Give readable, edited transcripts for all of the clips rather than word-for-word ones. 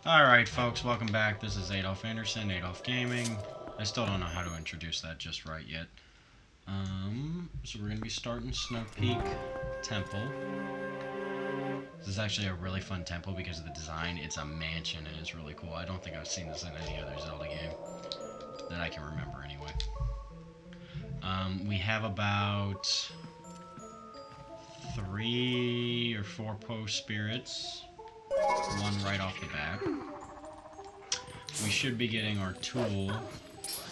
Alright folks, welcome back. This is Adolph Anderson, Adolph Gaming. I still don't know how to introduce that just right yet. So we're going to be starting Snowpeak Temple. This is actually a really fun temple because of the design. It's a mansion and it's really cool. I don't think I've seen this in any other Zelda game that I can remember anyway. We have about 3 or 4 post spirits. One right off the bat. We should be getting our tool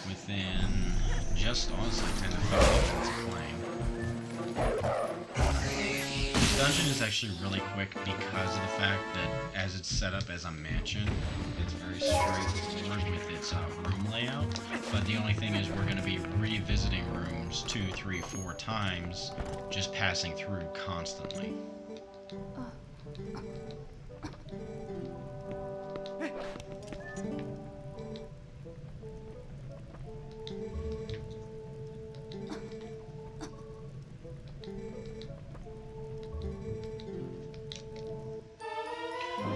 within just honestly 10 to 15 minutes of playing. This dungeon is actually really quick because of the fact that as it's set up as a mansion, it's very straightforward with its room layout. But the only thing is we're going to be revisiting rooms 2, 3, 4 times, just passing through constantly.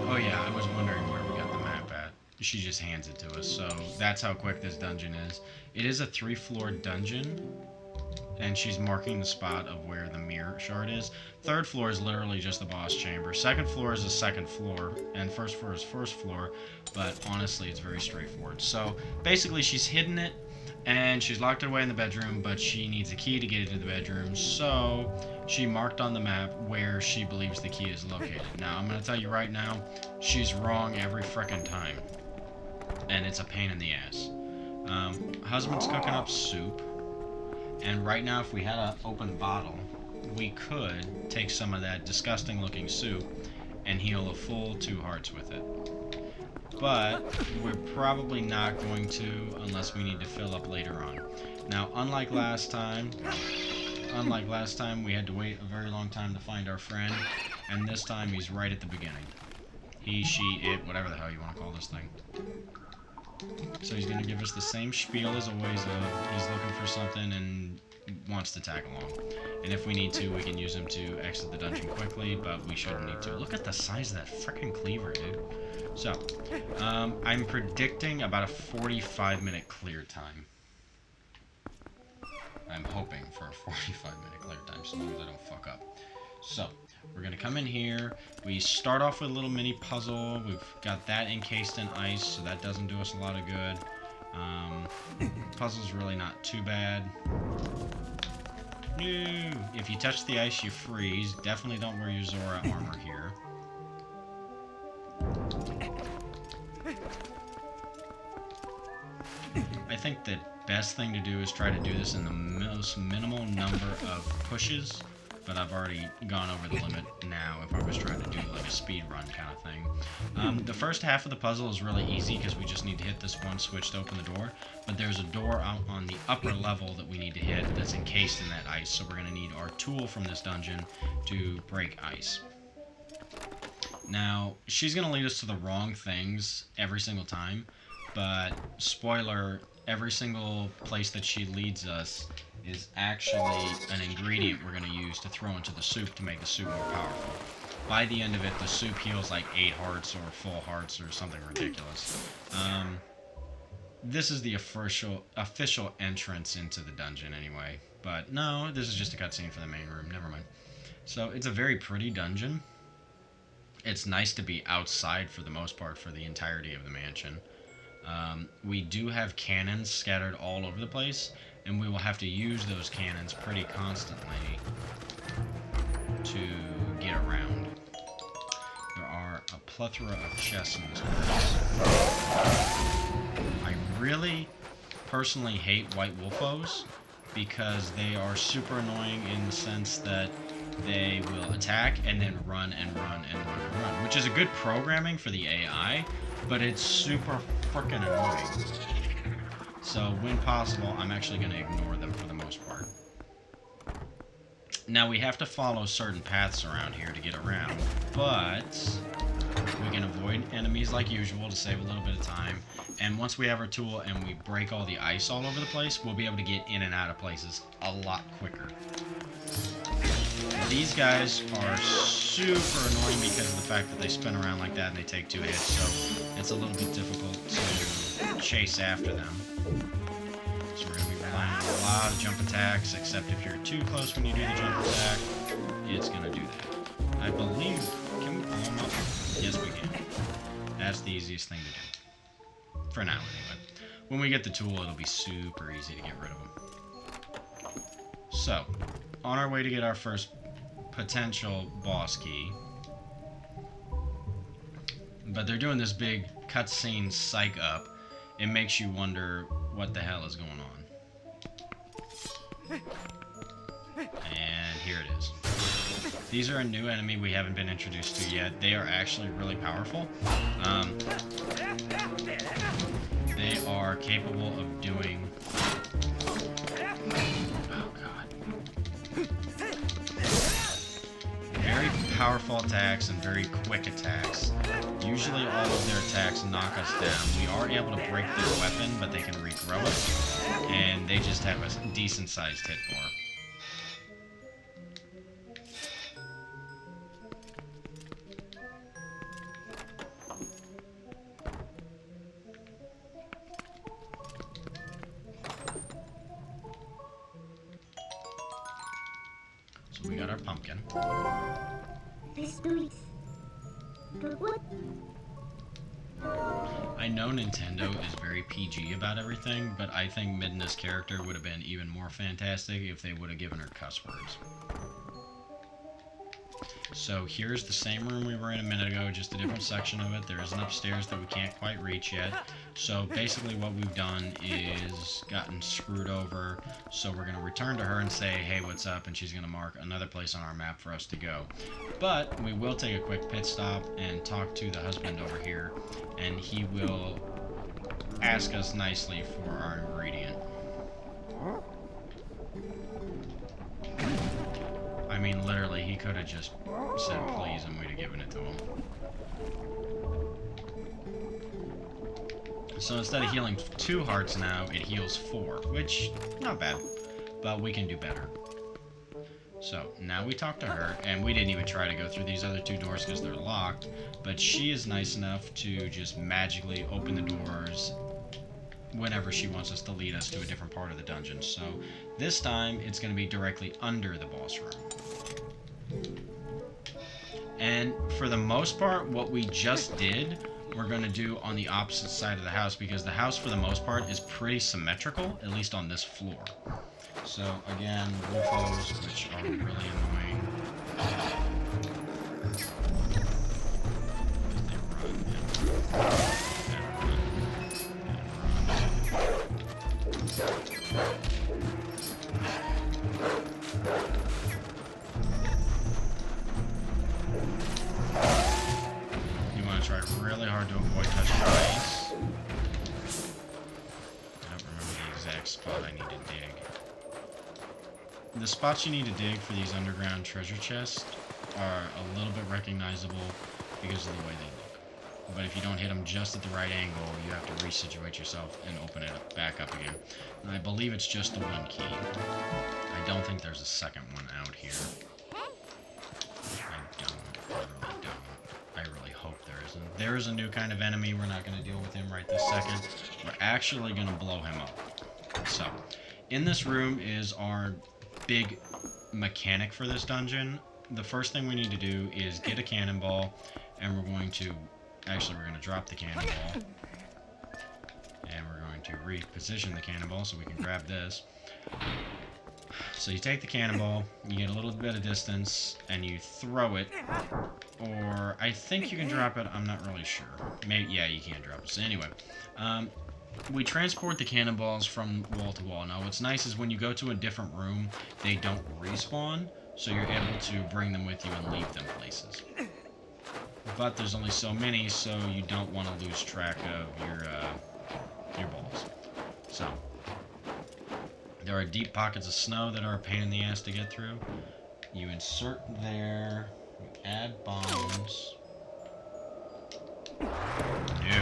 Oh yeah, I was wondering where we got the map at. She just hands it to us, so that's how quick this dungeon is. It is a 3-floor dungeon, and she's marking the spot of where the mirror shard is. 3rd floor is literally just the boss chamber. 2nd floor is the 2nd floor, and 1st floor is 1st floor, but honestly, it's very straightforward. So basically, she's hidden it, and she's locked it away in the bedroom, but she needs a key to get into the bedroom, so she marked on the map where she believes the key is located. Now, I'm going to tell you right now, she's wrong every frickin' time, and it's a pain in the ass. Husband's cooking up soup, and right now, if we had an open bottle, we could take some of that disgusting looking soup and heal a full 2 hearts with it. But we're probably not going to unless we need to fill up later on. Now, unlike last time, we had to wait a very long time to find our friend, and this time he's right at the beginning. He, she, it, whatever the hell you want to call this thing. So he's going to give us the same spiel as always of he's looking for something and wants to tag along. And if we need to, we can use him to exit the dungeon quickly, but we shouldn't need to. Look at the size of that frickin' cleaver, dude. So, I'm predicting about a 45-minute clear time. I'm hoping for a 45-minute clear time, so long as I don't fuck up. So, we're going to come in here. We start off with a little mini puzzle. We've got that encased in ice, so that doesn't do us a lot of good. Puzzle's really not too bad. No! If you touch the ice, you freeze. Definitely don't wear your Zora armor here. I think the best thing to do is try to do this in the most minimal number of pushes, but I've already gone over the limit now if I was trying to do like a speed run kind of thing. The first half of the puzzle is really easy because we just need to hit this one switch to open the door, but there's a door out on the upper level that we need to hit that's encased in that ice, so we're going to need our tool from this dungeon to break ice. Now, she's going to lead us to the wrong things every single time, but spoiler, every single place that she leads us is actually an ingredient we're going to use to throw into the soup to make the soup more powerful. By the end of it, the soup heals like 8 hearts or full hearts or something ridiculous. This is the official entrance into the dungeon anyway. But no, this is just a cutscene for the main room. Never mind. So it's a very pretty dungeon. It's nice to be outside for the most part for the entirety of the mansion. We do have cannons scattered all over the place, and we will have to use those cannons pretty constantly to get around. There are a plethora of chests in this place. I really personally hate white wolfos because they are super annoying in the sense that they will attack and then run and run and run and run, which is a good programming for the AI, but it's super frickin' annoying. So when possible, I'm actually going to ignore them for the most part. Now we have to follow certain paths around here to get around, but we can avoid enemies like usual to save a little bit of time. And once we have our tool and we break all the ice all over the place, we'll be able to get in and out of places a lot quicker. These guys are super annoying because of the fact that they spin around like that and they take 2 hits, so it's a little bit difficult to chase after them. So we're going to be relying on a lot of jump attacks, except if you're too close when you do the jump attack, it's going to do that. I believe... Can we blow them up? Yes, we can. That's the easiest thing to do. For now, anyway. When we get the tool, it'll be super easy to get rid of them. So, on our way to get our first potential boss key. But they're doing this big cutscene psych up. It makes you wonder what the hell is going on. And here it is. These are a new enemy we haven't been introduced to yet. They are actually really powerful. They are capable of doing... Oh, God. Very powerful attacks and very quick attacks. Usually all of their attacks knock us down. We are able to break their weapon, but they can regrow it. And they just have a decent-sized hit bar. So we got our pumpkin. I know Nintendo is very PG about everything, but I think Midna's character would have been even more fantastic if they would have given her cuss words. So here's the same room we were in a minute ago, just a different section of it. There is an upstairs that we can't quite reach yet. So basically what we've done is gotten screwed over. So we're going to return to her and say, hey, what's up? And she's going to mark another place on our map for us to go. But we will take a quick pit stop and talk to the husband over here. And he will ask us nicely for our ingredient. I mean, literally, he could have just said please and we'd have given it to him. So instead of healing 2 hearts now, it heals 4, which, not bad, but we can do better. So, now we talk to her, and we didn't even try to go through these other 2 doors because they're locked, but she is nice enough to just magically open the doors whenever she wants us to lead us to a different part of the dungeon. So, this time, it's going to be directly under the boss room. And for the most part, what we just did, we're going to do on the opposite side of the house, because the house, for the most part, is pretty symmetrical, at least on this floor. So, again, woofos, which are really annoying. You want to try really hard to avoid touching ice. I don't remember the exact spot I need to dig. The spots you need to dig for these underground treasure chests are a little bit recognizable because of the way they look. But if you don't hit them just at the right angle, you have to resituate yourself and open it back up again. And I believe it's just the 1 key. I don't think there's a second one out here. I really don't. I really hope there isn't. There is a new kind of enemy. We're not going to deal with him right this second. We're actually going to blow him up. So, in this room is our big mechanic for this dungeon. The first thing we need to do is get a cannonball, and we're going to drop the cannonball, and we're going to reposition the cannonball so we can grab this. So you take the cannonball, you get a little bit of distance, and you throw it, or I think you can drop it, I'm not really sure. Maybe, yeah, you can drop it. So anyway, we transport the cannonballs from wall to wall. Now, what's nice is when you go to a different room, they don't respawn, so you're able to bring them with you and leave them places. But there's only so many, so you don't want to lose track of your balls. So, there are deep pockets of snow that are a pain in the ass to get through. You insert there, you add bombs. No,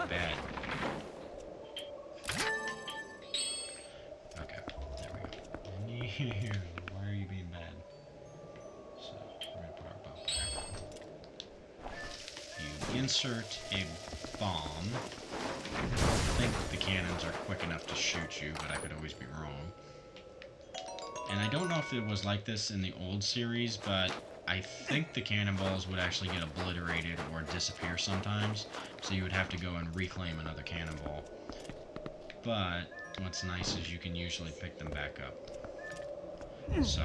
bad. Okay, there we go. Why are you being bad? insert a bomb. I think the cannons are quick enough to shoot you, but I could always be wrong. And I don't know if it was like this in the old series, but I think the cannonballs would actually get obliterated or disappear sometimes, so you would have to go and reclaim another cannonball. But what's nice is you can usually pick them back up. So,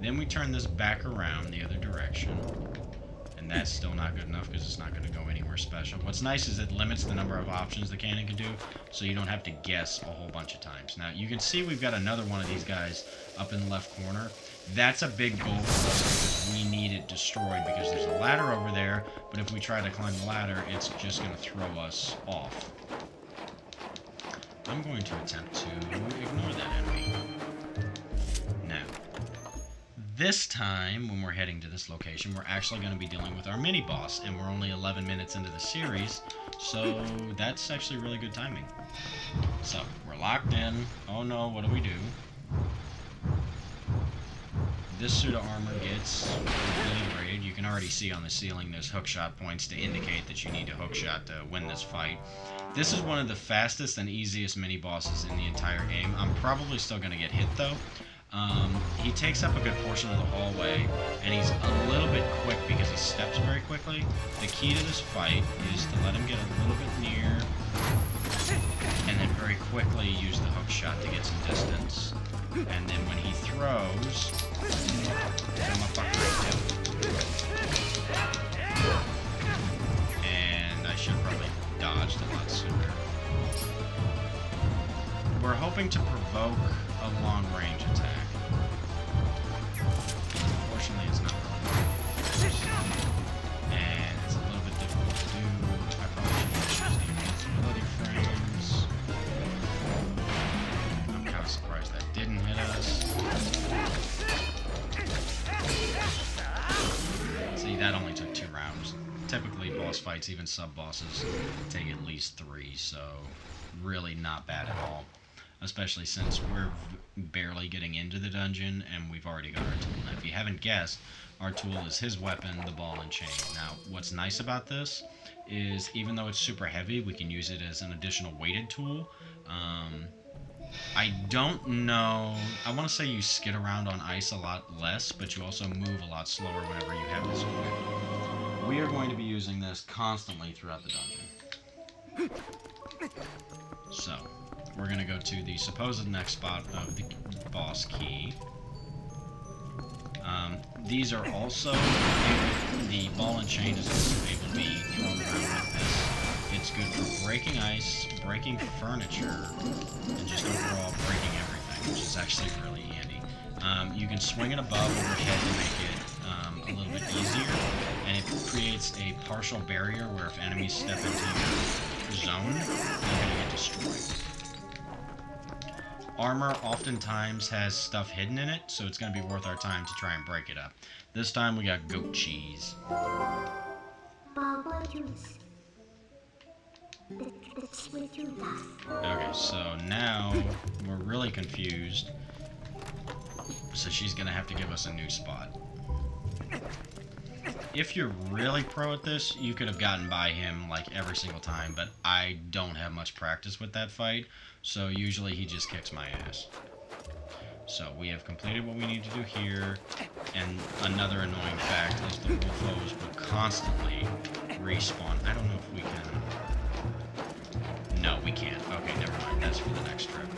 then we turn this back around the other direction. And that's still not good enough because it's not going to go anywhere special. What's nice is it limits the number of options the cannon can do, so you don't have to guess a whole bunch of times. Now, you can see we've got another one of these guys up in the left corner. That's a big goal for us because we need it destroyed because there's a ladder over there, but if we try to climb the ladder, it's just going to throw us off. I'm going to attempt to ignore that enemy. Now, this time, when we're heading to this location, we're actually going to be dealing with our mini-boss, and we're only 11 minutes into the series, so that's actually really good timing. So, we're locked in. Oh no, what do? This suit of armor gets obliterated. You can already see on the ceiling there's hookshot points to indicate that you need a hookshot to win this fight. This is one of the fastest and easiest mini-bosses in the entire game. I'm probably still going to get hit, though. He takes up a good portion of the hallway, and he's a little bit quick because he steps very quickly. The key to this fight is to let him get a little bit near, and then very quickly use the hook shot to get some distance. And then when he throws, come up behind him. And I should have probably dodged a lot sooner. We're hoping to provoke a long-range attack. Unfortunately, it's not really. And it's a little bit difficult to do. I probably should use the invincibility frames. I'm kind of surprised that didn't hit us. See, that only took 2 rounds. Typically, boss fights, even sub-bosses, take at least 3, so really not bad at all. Especially since we're barely getting into the dungeon and we've already got our tool. Now, if you haven't guessed, our tool is his weapon, the ball and chain. Now, what's nice about this is even though it's super heavy, we can use it as an additional weighted tool. I don't know, I want to say you skid around on ice a lot less, but you also move a lot slower whenever you have this equipped. We are going to be using this constantly throughout the dungeon. So, we're going to go to the supposed next spot of the boss key. These are also, the ball and chain is also able to be thrown around with this. It's good for breaking ice, breaking furniture, and just overall breaking everything, which is actually really handy. You can swing it above overhead to make it a little bit easier, and it creates a partial barrier where if enemies step into your zone, they're going to get destroyed. Armor oftentimes has stuff hidden in it, so it's going to be worth our time to try and break it up. This time we got goat cheese. Okay, so now we're really confused. So she's going to have to give us a new spot. If you're really pro at this, you could have gotten by him like every single time, but I don't have much practice with that fight, so usually he just kicks my ass. So we have completed what we need to do here, and another annoying fact is the wolf foes will constantly respawn. I don't know if we can... No, we can't. Okay, never mind. That's for the next trip.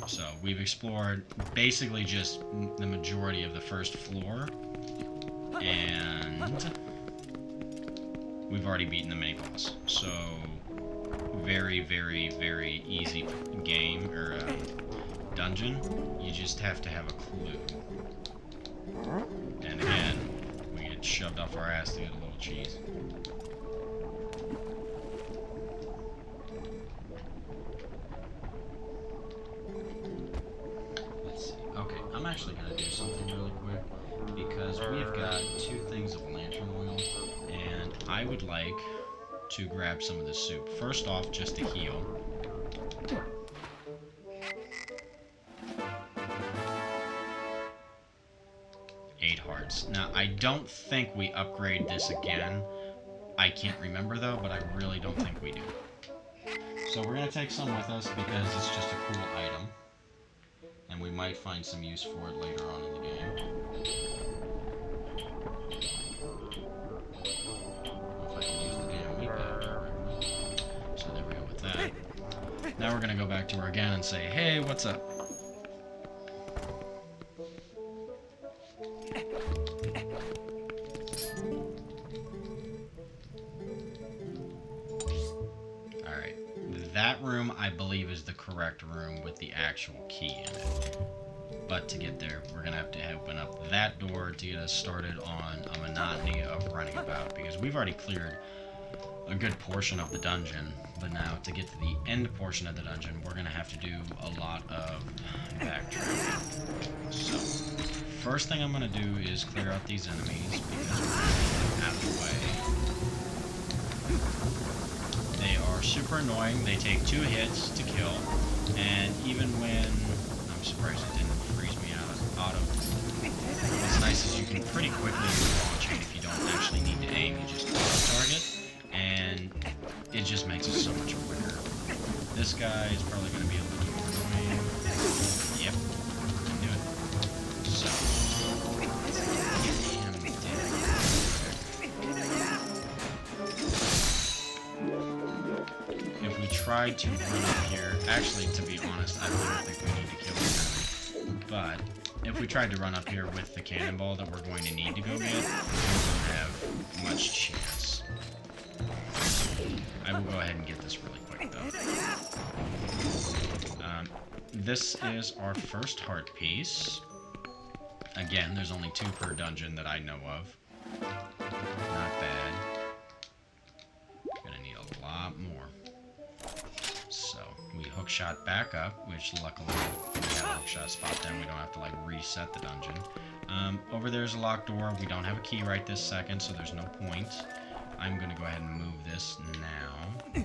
So we've explored basically just the majority of the first floor, and we've already beaten the mini-boss. So very, very, very easy game, or dungeon. You just have to have a clue. And again, we get shoved off our ass to get a little cheese. Let's see. Okay, I'm actually going to do something really quick because we've got 2 things of lantern oil, and I would like to grab some of the soup. First off, just to heal. 8 hearts. Now, I don't think we upgrade this again. I can't remember, though, but I really don't think we do. So we're going to take some with us because it's just a cool item. And we might find some use for it later on in the game. If I can use the damn wheat bag correctly. So there we go with that. Now we're going to go back to her again and say, hey, what's up? That room, I believe, is the correct room with the actual key in it. But to get there, we're going to have to open up that door to get us started on a monotony of running about. Because we've already cleared a good portion of the dungeon. But now, to get to the end portion of the dungeon, we're going to have to do a lot of backtracking. So, first thing I'm going to do is clear out these enemies because we're going to get them out of the way. They are super annoying. They take 2 hits to kill, and even when... I'm surprised it didn't freeze me out of auto. What's nice is you can pretty quickly launch it if you don't actually need to aim. You just auto-target, and it just makes it so much quicker. This guy is probably going to be a little more annoying. Yep, I knew it. So... tried to run up here. Actually, to be honest, I don't even think we need to kill this enemy. But if we tried to run up here with the cannonball that we're going to need to go get, we don't have much chance. I will go ahead and get this really quick, though. This is our first heart piece. Again, there's only 2 per dungeon that I know of. Not bad. Gonna need a lot more. So, we hookshot back up, which luckily we have a hookshot spot then. We don't have to, like, reset the dungeon. Over there's a locked door. We don't have a key right this second, so there's no point. I'm going to go ahead and move this now.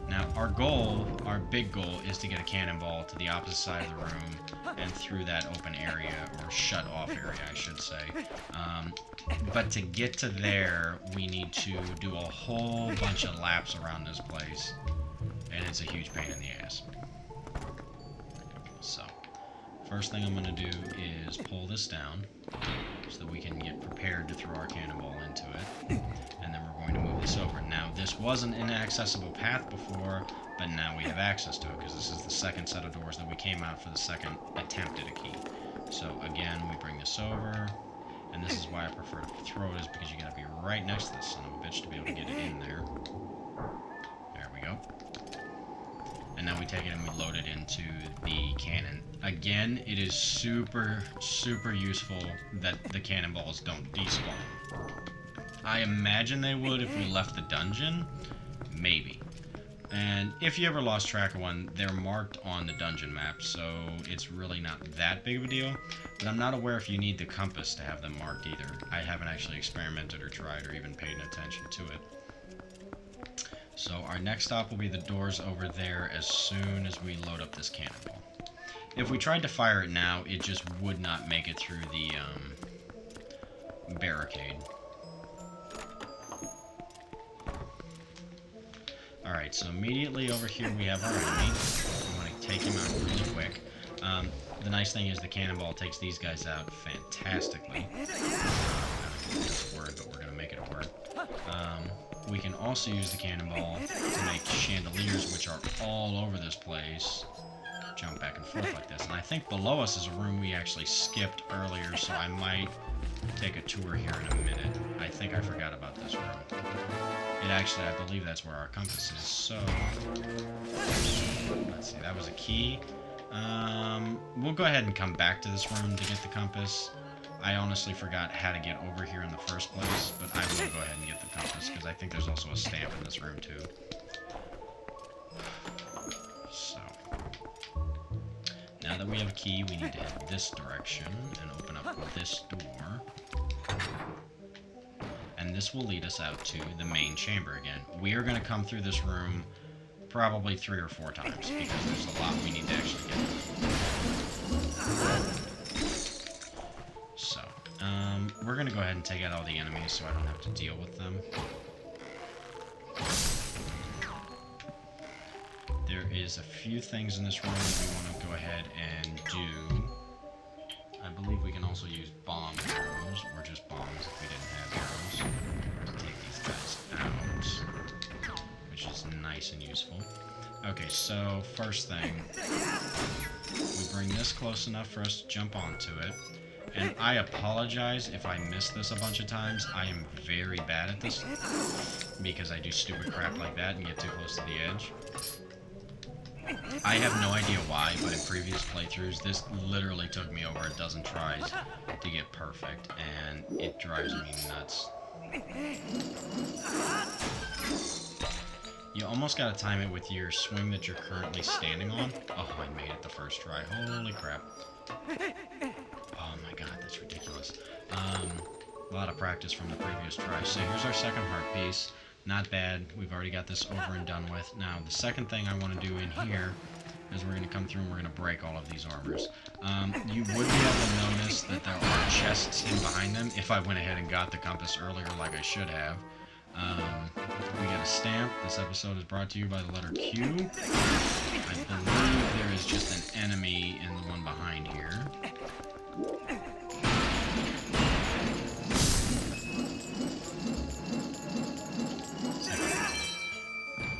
Now, our goal, our big goal, is to get a cannonball to the opposite side of the room and through that open area, or shut-off area, I should say. But to get to there, we need to do a whole bunch of laps around this place, and it's a huge pain in the ass. So, first thing I'm going to do is pull this down so that we can get prepared to throw our cannonball into it, and then we're going to move this over. Now, this was an inaccessible path before, but now we have access to it because this is the second set of doors that we came out for the second attempt at a key. So, again, we bring this over. And this is why I prefer to throw it, is because you gotta be right next to this son of a bitch to be able to get it in there. There we go. And now we take it and we load it into the cannon. Again, it is super, super useful that the cannonballs don't despawn. I imagine they would if we left the dungeon. Maybe. And if you ever lost track of one, they're marked on the dungeon map, so it's really not that big of a deal. But I'm not aware if you need the compass to have them marked either. I haven't actually experimented or tried or even paid attention to it. So our next stop will be the doors over there as soon as we load up this cannonball. If we tried to fire it now, it just would not make it through the barricade. Alright, so immediately over here we have our enemy. We want to take him out really quick. The nice thing is the cannonball takes these guys out fantastically. I don't think that's a word, but we're going to make it a word. We can also use the cannonball to make chandeliers, which are all over this place. Jump back and forth like this. And I think below us is a room we actually skipped earlier, so I might take a tour here in a minute. I think I forgot about this room. It actually, I believe that's where our compass is, so... Let's see, that was a key. We'll go ahead and come back to this room to get the compass. I honestly forgot how to get over here in the first place, but I will go ahead and get the compass, because I think there's also a stamp in this room, too. So... Now that we have a key, we need to head this direction and open up this door. And this will lead us out to the main chamber again. We are going to come through this room probably 3 or 4 times, because there's a lot we need to actually get through. we're going to go ahead and take out all the enemies so I don't have to deal with them. There is a few things in this room that we want to go ahead and do. I believe we can also use bomb arrows, or just bombs if we didn't have arrows, to take these guys out, which is nice and useful. Okay, so first thing, we bring this close enough for us to jump onto it. And I apologize if I miss this a bunch of times. I am very bad at this because I do stupid crap like that and get too close to the edge. I have no idea why, but in previous playthroughs, this literally took me over a dozen tries to get perfect, and it drives me nuts. You almost gotta time it with your swing that you're currently standing on. Oh, I made it the first try. Holy crap. Oh my god, that's ridiculous. A lot of practice from the previous try. So here's our second heart piece. Not bad. We've already got this over and done with. Now, the second thing I want to do in here is we're going to come through and we're going to break all of these armors. You would be able to notice that there are chests in behind them if I went ahead and got the compass earlier like I should have. We got a stamp. This episode is brought to you by the letter Q. I believe there is just an enemy in the one behind here.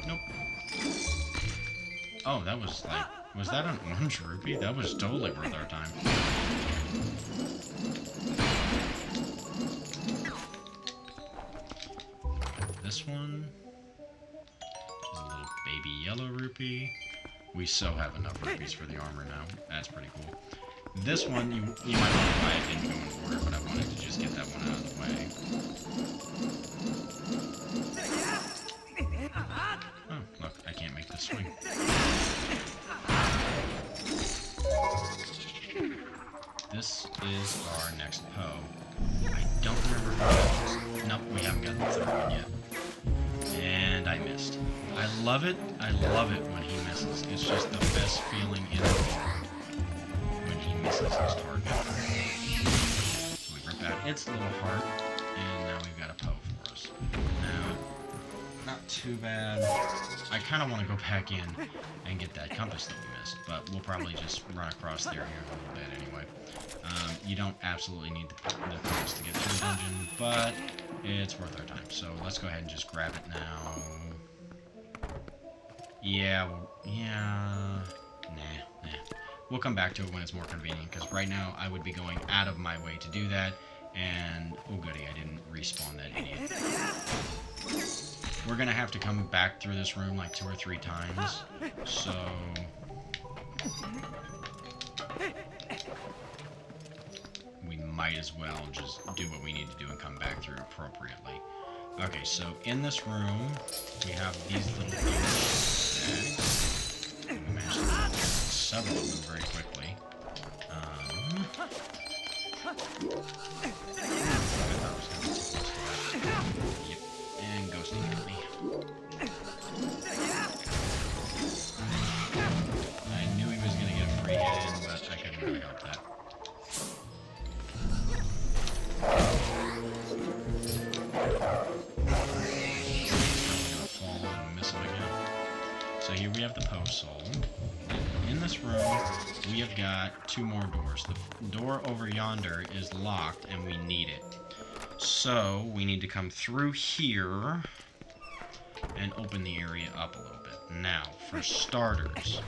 Nope. Oh, that was like... Was that an orange rupee? That was totally worth our time. This one is a little baby yellow rupee. We so have enough rupees for the armor now. That's pretty cool. This one, you might want to buy it in going order, but I wanted to just get that one out of the way. Oh, look, I can't make this swing. This is our next Poe. I don't remember who that is. Nope, we haven't gotten the third one yet. And I missed. I love it when he misses. It's just the best feeling in the world when he misses his target. So we rip out its little heart, and now we've got a Poe for us. Now, not too bad. I kind of want to go back in and get that compass that we missed, but we'll probably just run across there here in a little bit anyway. You don't absolutely need the compass to get through the dungeon, but it's worth our time. So let's go ahead and just grab it now. Yeah, nah. We'll come back to it when it's more convenient, because right now I would be going out of my way to do that, and oh goody, I didn't respawn that idiot. We're gonna have to come back through this room like 2 or 3 times, so... we might as well just do what we need to do and come back through appropriately. Okay, so in this room, we have these little bags. And we managed to get several of them very quickly. Yep, and ghosting at me. I knew he was going to get a free hit in, but I couldn't really help that. So here we have the Poe Soul. In this room, we have got 2 more doors. The door over yonder is locked, and we need it. So we need to come through here and open the area up a little bit. Now, for starters,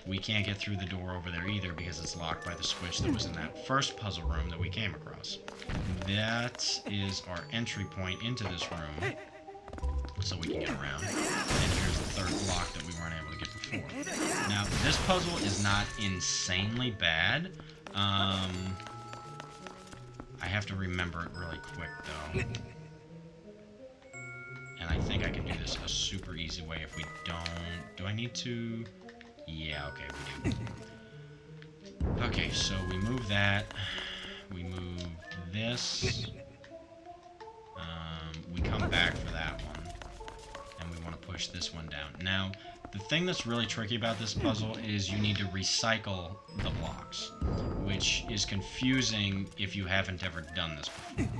we can't get through the door over there either because it's locked by the switch that was in that first puzzle room that we came across. That is our entry point into this room, so we can get around. And here's the third block that we weren't able to get before. Now, this puzzle is not insanely bad. I have to remember it really quick, though. And I think I can do this a super easy way if we don't... Do I need to... Yeah, okay, we do. Okay, so we move that. We move this. We come back for that one. And we want to push this one down. Now, The thing that's really tricky about this puzzle is you need to recycle the blocks, which is confusing if you haven't ever done this before.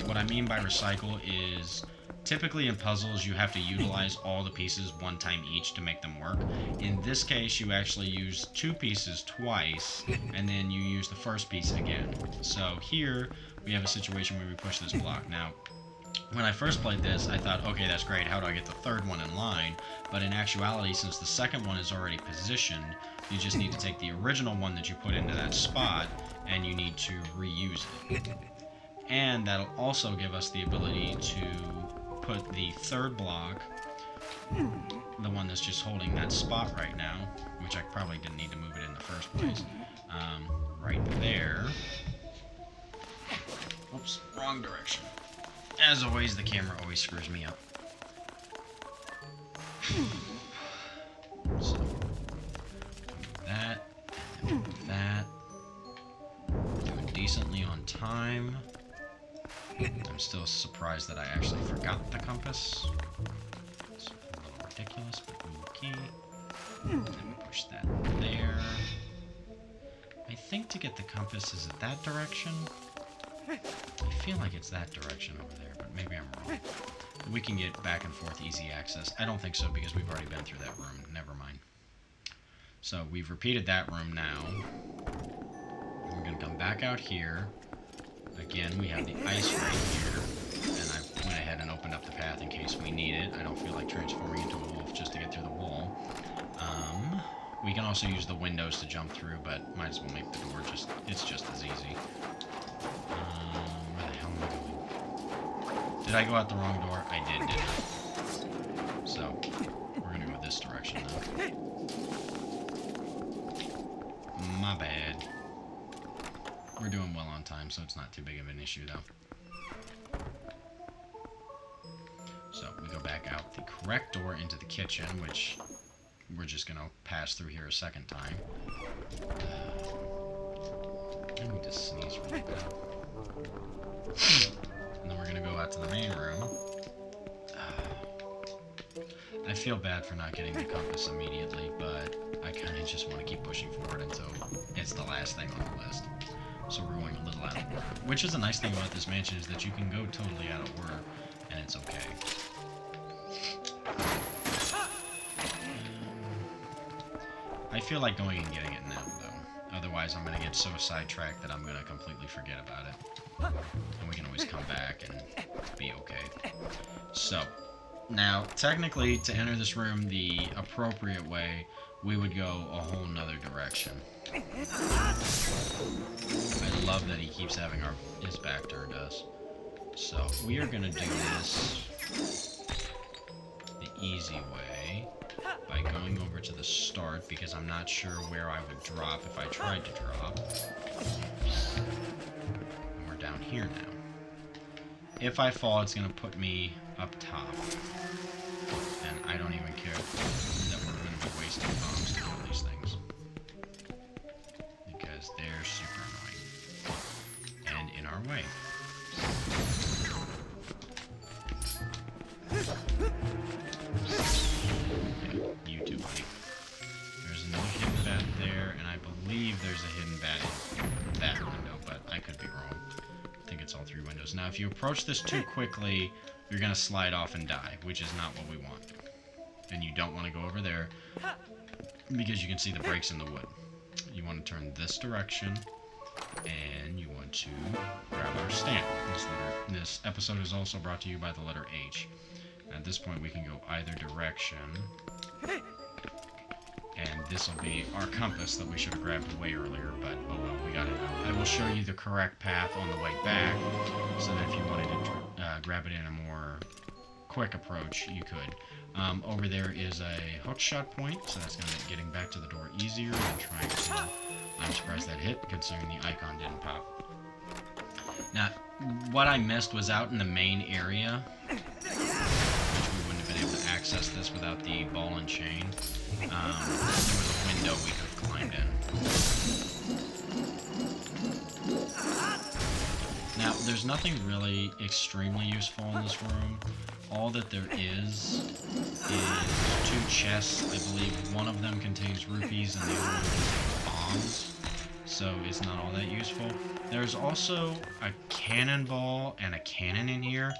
What I mean by recycle is typically in puzzles you have to utilize all the pieces one time each to make them work. In this case you actually use 2 pieces twice and then you use the first piece again. So here we have a situation where we push this block. Now when I first played this, I thought, okay, that's great, how do I get the third one in line? But in actuality, since the second one is already positioned, you just need to take the original one that you put into that spot, and you need to reuse it. And that'll also give us the ability to put the third block, the one that's just holding that spot right now, which I probably didn't need to move it in the first place, right there. Oops, wrong direction. As always, the camera always screws me up. So, that, and that. Doing decently on time. I'm still surprised that I actually forgot the compass. It's a little ridiculous, but okay. Then we push that there. I think to get the compass, is it that direction? I feel like it's that direction over there, but maybe I'm wrong. We can get back and forth easy access. I don't think so because we've already been through that room. Never mind. So we've repeated that room now. We're going to come back out here. Again, we have the ice right here. And I went ahead and opened up the path in case we need it. I don't feel like transforming into a wolf just to get through the wall. We can also use the windows to jump through, but might as well make the door it's just as easy. Where the hell am I going? Did I go out the wrong door? I did, didn't I? So, we're gonna go this direction now. My bad. We're doing well on time, so it's not too big of an issue, though. So, we go back out the correct door into the kitchen, which we're just gonna pass through here a second time. I need to sneeze really bad. And then we're gonna go out to the main room. I feel bad for not getting the compass immediately, but I kind of just want to keep pushing forward until it's the last thing on the list. So we're going a little out of order. Which is a nice thing about this mansion is that you can go totally out of order, and it's okay. I feel like going and getting it now, though. Otherwise, I'm going to get so sidetracked that I'm going to completely forget about it. And we can always come back and be okay. So, now, technically, to enter this room the appropriate way, we would go a whole nother direction. I love that he keeps having his back turned to us. So, we are going to do this the easy way by going over to the start, because I'm not sure where I would drop if I tried to drop. And we're down here now. If I fall, it's going to put me up top. And I don't even care that we're going to be wasting bombs to kill these things. Because they're super annoying. And in our way. Yeah, you too, buddy. There's another hidden bat there, and I believe there's a hidden bat in that window, but I could be wrong. I think it's all 3 windows. Now, if you approach this too quickly, you're going to slide off and die, which is not what we want. And you don't want to go over there, because you can see the breaks in the wood. You want to turn this direction, and you want to grab our stamp. This episode is also brought to you by the letter H. At this point, we can go either direction. And this will be our compass that we should have grabbed way earlier, but oh well, we got it now. I will show you the correct path on the way back, so that if you wanted to grab it in a more quick approach, you could. Over there is a hookshot point, so that's going to make getting back to the door easier than trying to... I'm surprised that hit, considering the icon didn't pop. Now, what I missed was out in the main area, which we wouldn't have been able to access this without the ball and chain. There was a window we could have climbed in. Now, there's nothing really extremely useful in this room. all that there is 2 chests. I believe one of them contains rupees and the other one contains bombs. So it's not all that useful. There's also a cannonball and a cannon in here.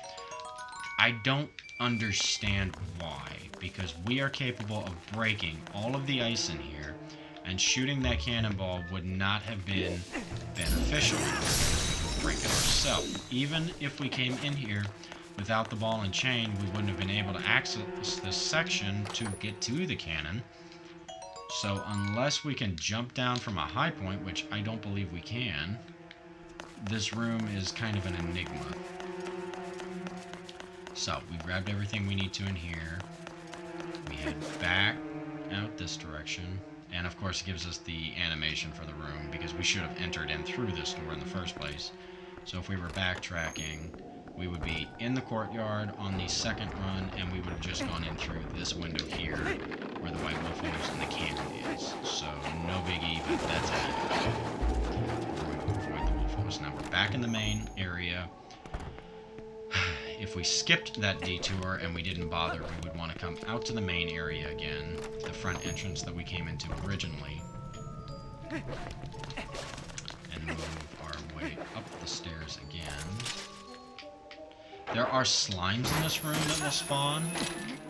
I don't understand why, because we are capable of breaking all of the ice in here, and shooting that cannonball would not have been beneficial because we can break it ourselves. Even if we came in here without the ball and chain, we wouldn't have been able to access this section to get to the cannon. So unless we can jump down from a high point, which I don't believe we can, this room is kind of an enigma. So we grabbed everything we need to in here. We head back out this direction. And of course it gives us the animation for the room because we should have entered in through this door in the first place. So if we were backtracking, we would be in the courtyard on the second run, and we would have just gone in through this window here where the white wolf is and the cannon is. So no biggie, but that's it. We're going to avoid the wolf house. Now we're back in the main area. If we skipped that detour and we didn't bother, we would want to come out to the main area again, the front entrance that we came into originally, and move our way up the stairs again. There are slimes in this room that will spawn.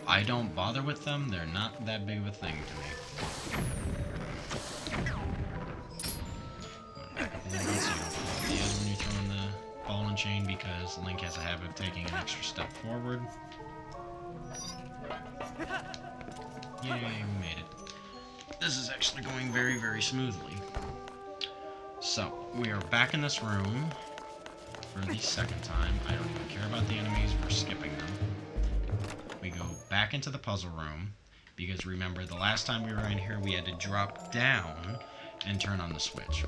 I don't bother with them. They're not that big of a thing to me. Back up a little bit so you don't fall off the edge when you're throwing the ball and chain, because Link has a habit of taking an extra step forward. Yay, we made it. This is actually going very, very smoothly. So, we are back in this room for the second time. I don't even care about the enemies, we're skipping them. We go back into the puzzle room, because remember, the last time we were in here, we had to drop down and turn on the switch.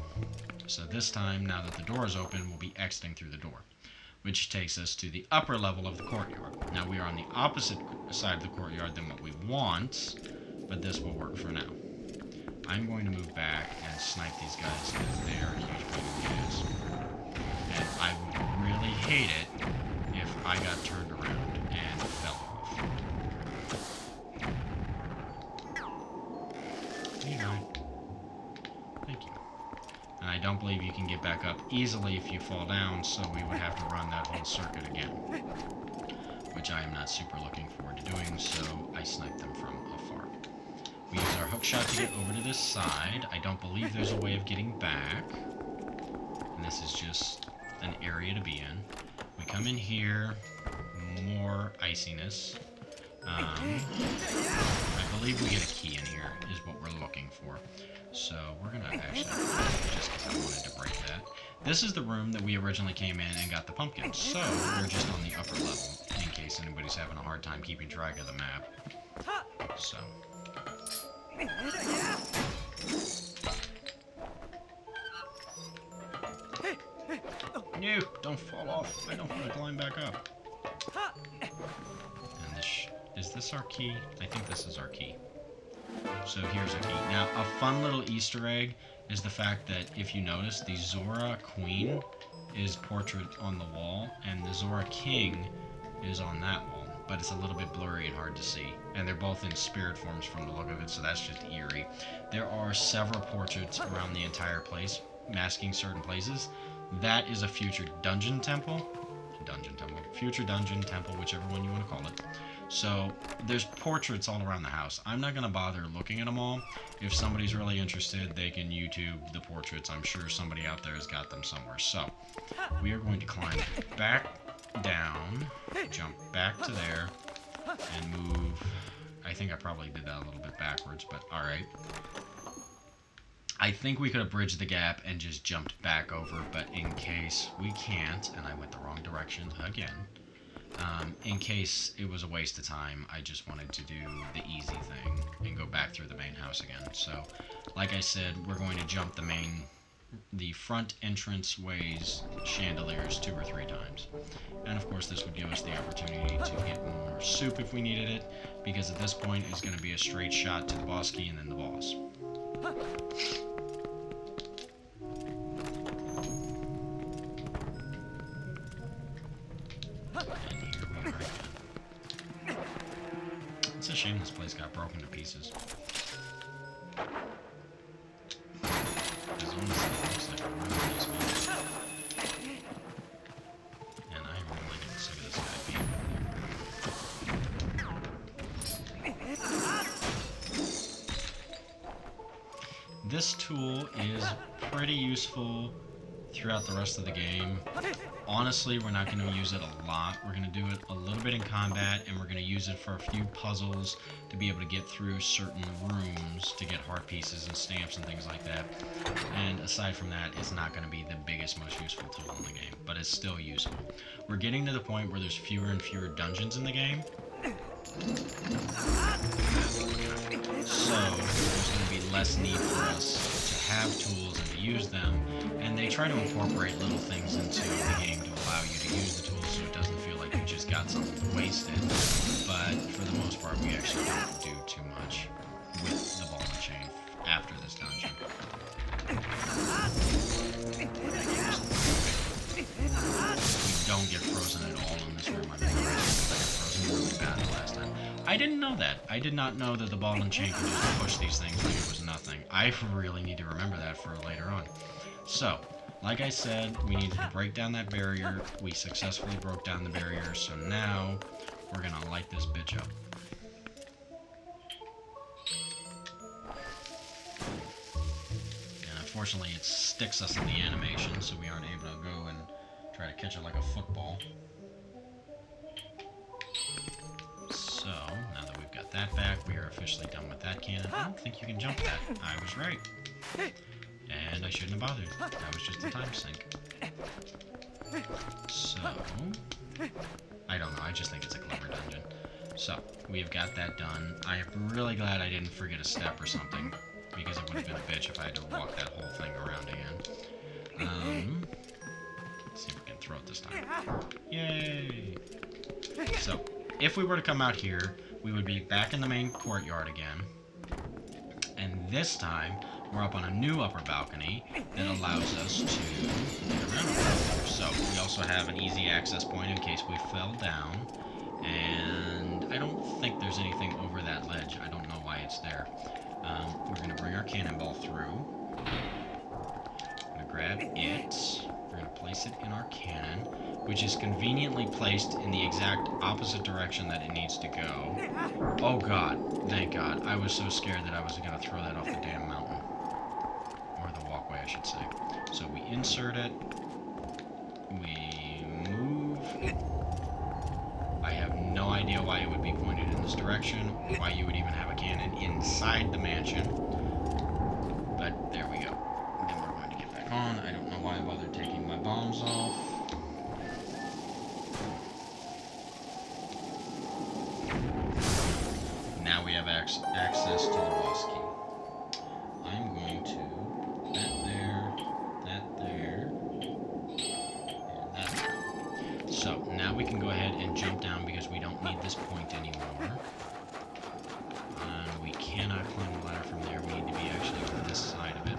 So this time, now that the door is open, we'll be exiting through the door, which takes us to the upper level of the courtyard. Now we are on the opposite side of the courtyard than what we want, but this will work for now. I'm going to move back and snipe these guys because they are a huge pain in the ass. And I would really hate it if I got turned around and fell off. Hey, thank you. And I don't believe you can get back up easily if you fall down, so we would have to run that whole circuit again, which I am not super looking forward to doing, so I snipe them from afar. We use our hook shot to get over to this side. I don't believe there's a way of getting back, and this is just an area to be in. We come in here, more iciness. I believe we get a key in here, is what we're looking for. So we're gonna actually, just because I wanted to break that. This is the room that we originally came in and got the pumpkin. So we're just on the upper level, in case anybody's having a hard time keeping track of the map. So. No, don't fall off. I don't want to climb back up. And this is this our key? I think this is our key. So here's a key. Now, a fun little Easter egg is the fact that if you notice, the Zora Queen is portrait on the wall, and the Zora King is on that wall. But it's a little bit blurry and hard to see. And they're both in spirit forms from the look of it, so that's just eerie. There are several portraits around the entire place, masking certain places. That is a future dungeon temple. Future dungeon temple, whichever one you want to call it. So there's portraits all around the house. I'm not going to bother looking at them all. If somebody's really interested, they can YouTube the portraits. I'm sure somebody out there has got them somewhere. So we are going to climb back down, jump back to there, and move. I think I probably did that a little bit backwards, but alright. I think we could have bridged the gap and just jumped back over, but in case we can't, and I went the wrong direction again, in case it was a waste of time, I just wanted to do the easy thing and go back through the main house again. So, like I said, we're going to jump the front entrance ways chandeliers 2 or 3 times. And of course this would give us the opportunity to get more soup if we needed it, because at this point it's going to be a straight shot to the boss key and then the boss. And here we are again. a shame this place got broken to pieces. Because honestly, it looks like a really nice place. And I'm really getting sick of this guy being here. This tool is pretty useful throughout the rest of the game. Honestly, we're not going to use it a lot. We're going to do it a little bit in combat, and we're going to use it for a few puzzles to be able to get through certain rooms to get heart pieces and stamps and things like that. And aside from that, it's not going to be the biggest, most useful tool in the game, but it's still useful. We're getting to the point where there's fewer and fewer dungeons in the game. So there's going to be less need for us to have tools and to use them, and they try to incorporate little things into the game to allow you to use the tools so it doesn't feel like you just got something wasted. But for the most part, we actually don't do too much with the ball and chain after this dungeon. We don't get frozen at all in this room. I think I got frozen really bad the last time. I didn't know that. I did not know that the ball and chain could just push these things like it was nothing. I really need to remember that for later on. So, like I said, we needed to break down that barrier. We successfully broke down the barrier, so now we're gonna light this bitch up. And unfortunately, it sticks us in the animation, so we aren't able to go and try to catch it like a football. So, now that we've got that back, we are officially done with that cannon. I don't think you can jump that. I was right. And I shouldn't have bothered. That was just a time sink. So, I don't know. I just think it's a clever dungeon. So, we've got that done. I am really glad I didn't forget a step or something, because it would have been a bitch if I had to walk that whole thing around again. Let's see if we can throw it this time. Yay! So, if we were to come out here, we would be back in the main courtyard again. And this time, we're up on a new upper balcony that allows us to get around over here. So, we also have an easy access point in case we fell down. And I don't think there's anything over that ledge. I don't know why it's there. We're going to bring our cannonball through. I'm going to grab it. We're going to place it in our cannon, which is conveniently placed in the exact opposite direction that it needs to go. Oh god, thank god. I was so scared that I was going to throw that off the damn mountain. Or the walkway, I should say. So we insert it. We move. I have no idea why it would be pointed in this direction, or why you would even have a cannon inside the mansion. But there we go. Then we're going to get back on. I don't know why I bothered taking my bombs off. Now we have access to the boss key. I'm going to that there, and that there. So, now we can go ahead and jump down because we don't need this point anymore. And we cannot climb the ladder from there. We need to be actually on this side of it.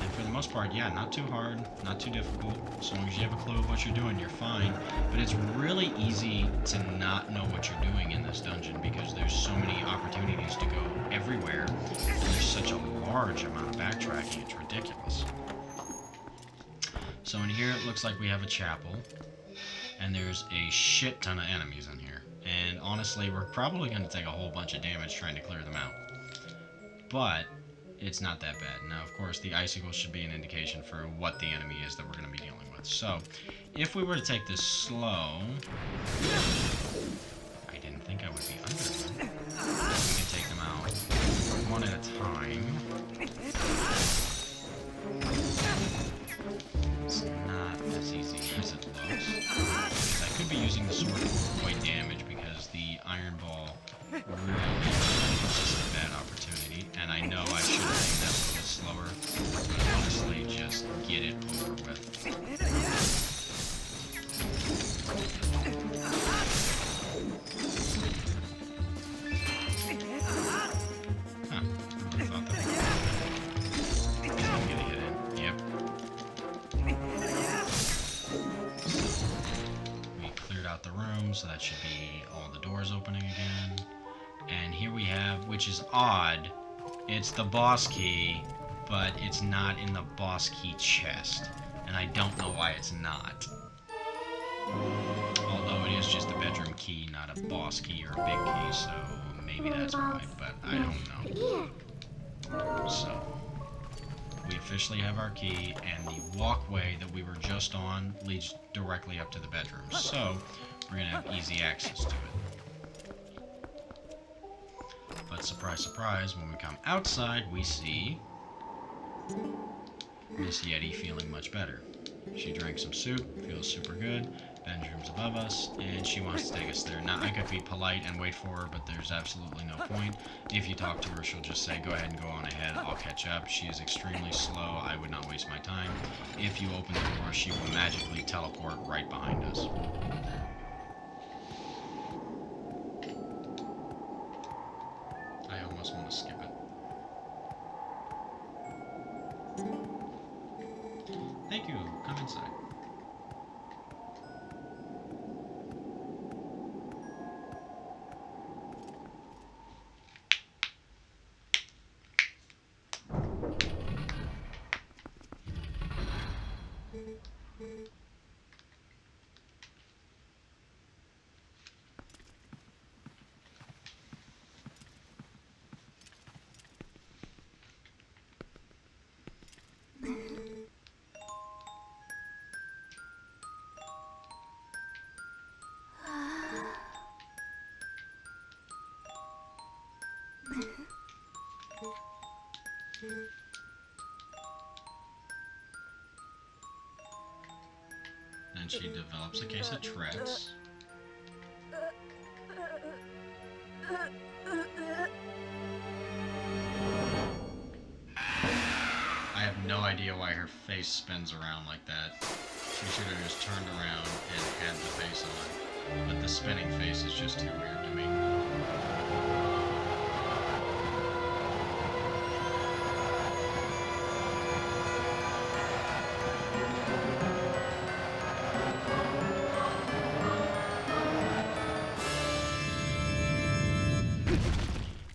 And for the most part, yeah, not too hard, not too difficult. As long as you have a clue of what you're doing, you're fine. But it's really easy to not know what you're doing in this dungeon because there's so many opportunities to go everywhere. And there's such a large amount of backtracking, it's ridiculous. So in here it looks like we have a chapel, and there's a shit ton of enemies in here. And honestly, we're probably going to take a whole bunch of damage trying to clear them out. But it's not that bad. Now, of course, the icicles should be an indication for what the enemy is that we're going to be dealing with. So, if we were to take this slow... I didn't think I would be under them. We can take them out one at a time. It's not as easy as it looks. I could be using the sword to avoid damage because the iron ball really is just a bad opportunity. And I know I should have taken that a little slower, but honestly, just get it over with. Huh. I thought that would get a hit in. Yep. So, we cleared out the room, so that should be all the door's opening again. And here we have, which is odd, it's the boss key, but it's not in the boss key chest. And I don't know why it's not. Although it is just a bedroom key, not a boss key or a big key, so maybe that's why, but I don't know. So, we officially have our key, and the walkway that we were just on leads directly up to the bedroom, so we're going to have easy access to it. But surprise, surprise, when we come outside, we see Miss Yeti feeling much better. She drank some soup, feels super good. Bedroom's above us, and she wants to take us there. Now, I could be polite and wait for her, but there's absolutely no point. If you talk to her, she'll just say, go ahead and go on ahead, I'll catch up. She is extremely slow, I would not waste my time. If you open the door, she will magically teleport right behind us. I almost want to skip it. Thank you, come inside. Then she develops a case of Tourette's. I have no idea why her face spins around like that. She should have just turned around and had the face on. But the spinning face is just too weird to me.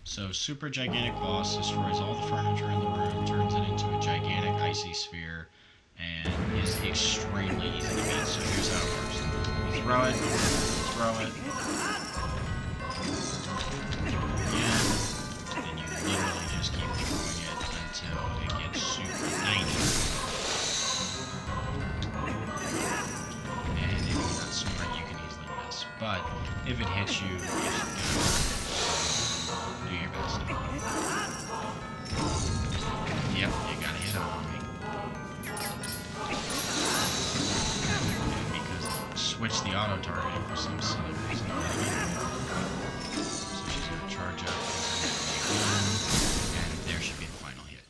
So, super gigantic boss destroys all the furniture in the room, turns it into a gigantic icy sphere, and is extremely easy to beat. So here's how it works. You throw it, again, and you literally just keep throwing it until it gets super tiny. And if you're not smart, you can easily miss. But if it hits you, you should go. Do your best. Yep, you gotta hit on me. Because switch the auto targeting for some silly reason. So she's gonna charge up, and there should be the final hit.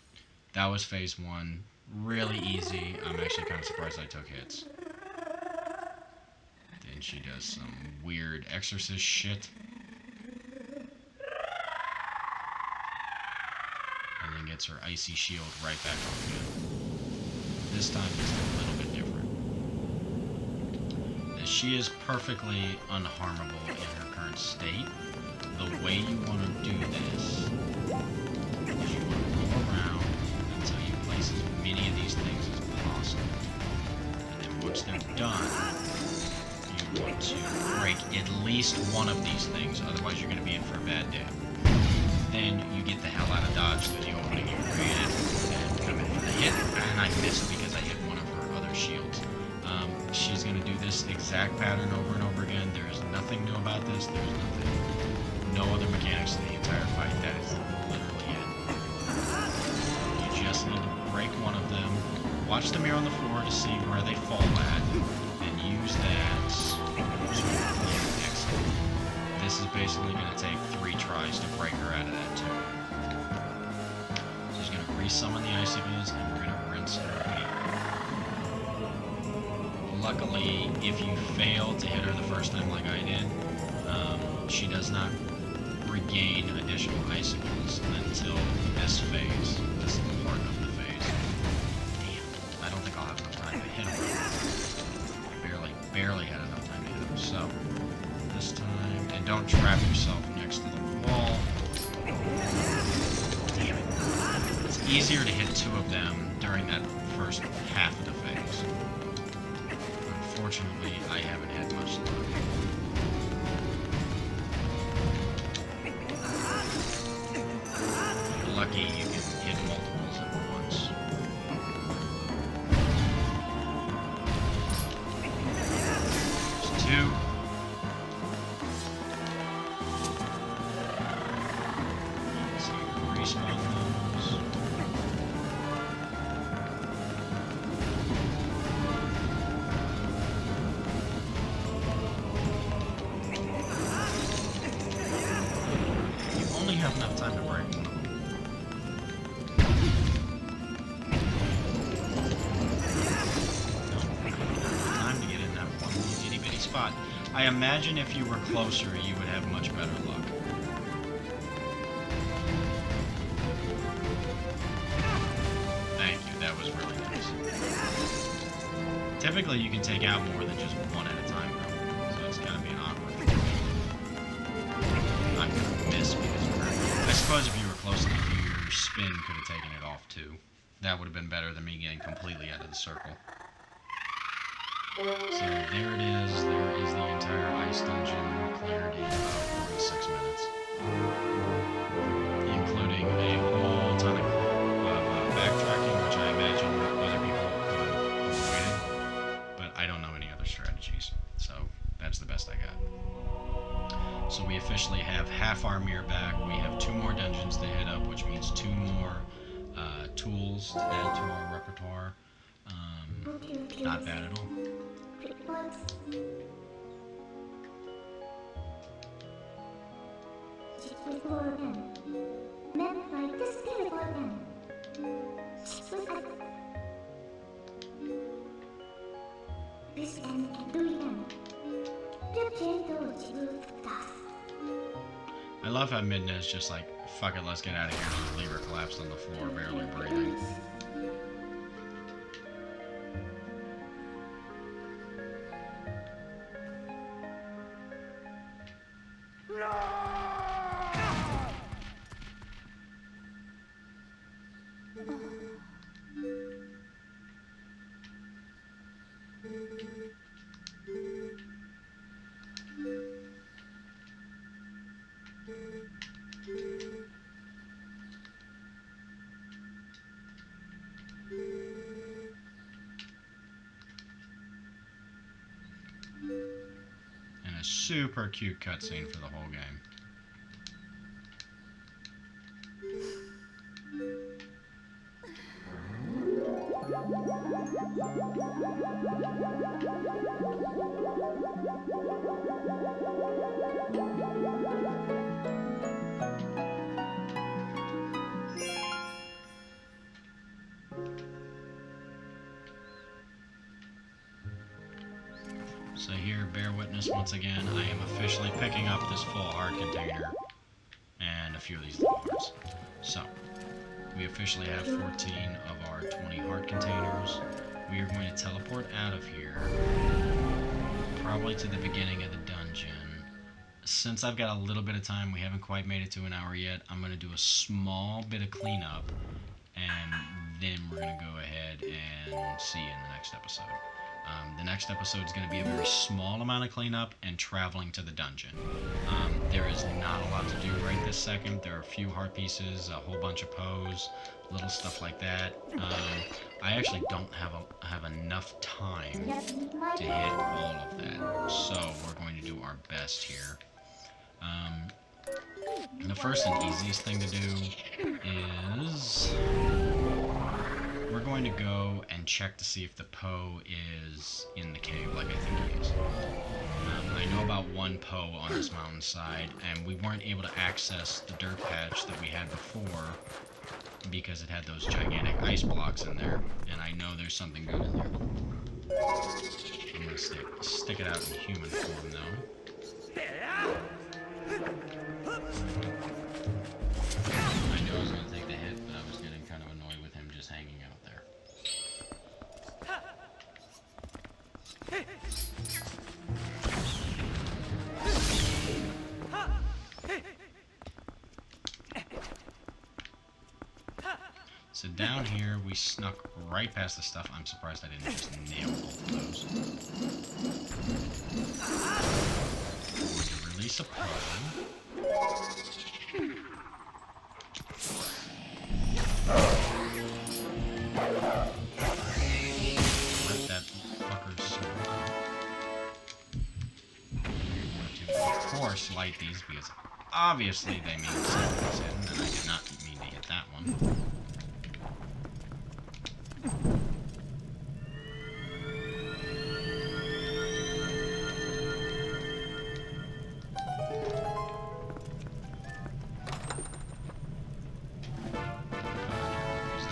That was phase 1. Really easy. I'm actually kind of surprised I took hits. Then she does some weird exorcist shit. And then gets her icy shield right back on again. This time it's a little bit different. As she is perfectly unharmable in her current state. The way you want to do this is you want to go around until you place as many of these things as possible. And then once they're done, you want to break at least one of these things, otherwise you're going to be in for a bad day. Then you get the hell out of dodge through the opening you created and come in for the hit. And I missed because I hit one of her other shields. She's going to do this exact pattern over and over again. There is nothing new about this. There's nothing, no other mechanics to the entire fight. That is literally it. You just need to break one of them. Watch the mirror on the floor to see where they fall at, and use that to exit. This is basically going to take 3 tries to break her out of that too. She's going to resummon the icicles, and we're going to rinse and repeat. Luckily, if you fail to hit her the first time like I did, she does not regain additional icicles until this phase. This is part of the phase. Damn, I don't think I'll have enough time to hit him. I barely had enough time to hit him. So, this time, and don't trap yourself next to the wall. Damn it. It's easier to hit 2 of them during that first half of the phase. Unfortunately, I haven't had much luck. Lucky you can hit multiples at once. There's 2. Let's see, respawn those. You only have enough time to break one. Spot. I imagine if you were closer, you would have much better luck. Thank you, that was really nice. Typically, you can take out more than just one at a time, though, so it's gonna be an awkward thing. I'm gonna miss because of her. I suppose if you were close enough, your spin could have taken it off, too. That would have been better than me getting completely out of the circle. So there it is. There is the entire ice dungeon cleared in about 46 minutes, including a whole ton of backtracking, which I imagine other people could have avoided, but I don't know any other strategies, so that's the best I got. So we officially have half our mirror back. We have 2 more dungeons to hit up, which means 2 more tools to add to our repertoire. Not bad at all. I love how Midna is just like, fuck it, let's get out of here, and just leave her collapsed on the floor, barely breathing. And a super cute cutscene for the whole game. So here, bear witness once again, I am officially picking up this full heart container and a few of these little hearts. So, we officially have 14 of our 20 heart containers. We are going to teleport out of here, probably to the beginning of the dungeon. Since I've got a little bit of time, we haven't quite made it to an hour yet, I'm going to do a small bit of cleanup, and then we're going to go ahead and see you in the next episode. The next episode is going to be a very small amount of cleanup and traveling to the dungeon. There is not a lot to do right this second. There are a few heart pieces, a whole bunch of pose, little stuff like that. I actually don't have enough time to hit all of that, so we're going to do our best here. The first and easiest thing to do is we're going to go and check to see if the Poe is in the cave, like I think he is. I know about one Poe on this mountainside, and we weren't able to access the dirt patch that we had before because it had those gigantic ice blocks in there, and I know there's something good in there. I'm going to stick it out in human form, though. I knew I was going to take the hit, but I was getting kind of annoyed with him just hanging out there. down here, we snuck right past the stuff. I'm surprised I didn't just nail both of those. We're going to release a potion. Let that fucker's sword out. We're going to, of course, light these because obviously they mean something's hidden, and I did not mean to hit that one.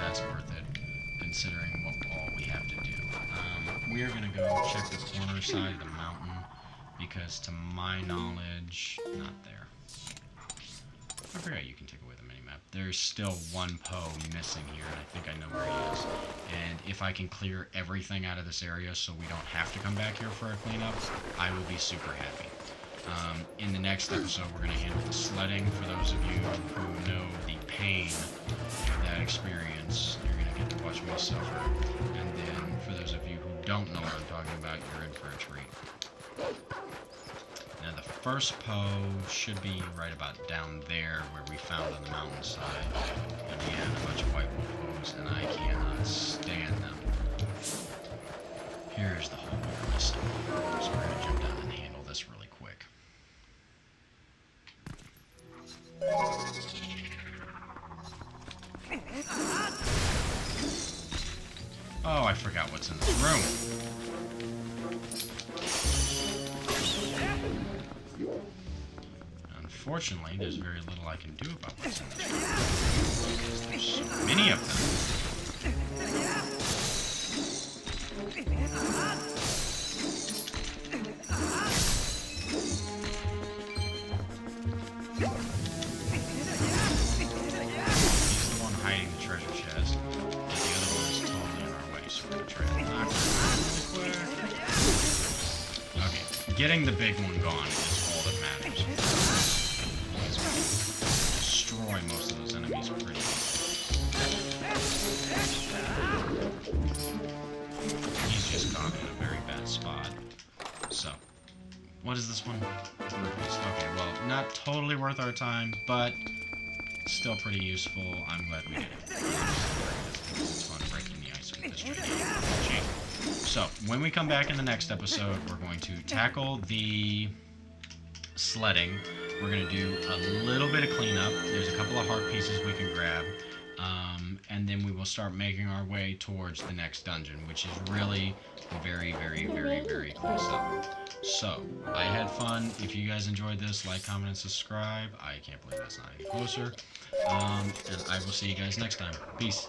That's worth it, considering what all we have to do. We're gonna go check the corner side of the mountain, because to my knowledge, not there. I forgot you can take away the minimap. There's still one Poe missing here, and I think I know where he is. And if I can clear everything out of this area so we don't have to come back here for a cleanup, I will be super happy. In the next episode, we're going to handle the sledding. For those of you who know the pain of that experience, you're going to get to watch me suffer. And then, for those of you who don't know what I'm talking about, you're in for a treat. Now, the first Poe should be right about down there where we found on the mountainside. And we had a bunch of white wolf Poes, and I cannot stand them. Here's the whole list. So we're going to jump down and handle this really quick. Oh, I forgot what's in this room. Unfortunately, there's very little I can do about what's in this room, because there's so many of them. He's the one hiding the treasure chest, and the other one is totally in our way, so we're gonna try to knock him really quick. Okay, getting the big one gone is all that matters. Destroy most of those enemies pretty easily. He's just caught in a very bad spot. So, what is this one? Okay, well, not totally worth our time, but still pretty useful. I'm glad we did it. It's fun breaking the ice with this gigantic chain. So, when we come back in the next episode, we're going to tackle the sledding. We're going to do a little bit of cleanup. There's a couple of heart pieces we can grab. And then we will start making our way towards the next dungeon, which is really very, very, very, very close up. So, I had fun. If you guys enjoyed this, like, comment, and subscribe. I can't believe that's not any closer. And I will see you guys next time. Peace.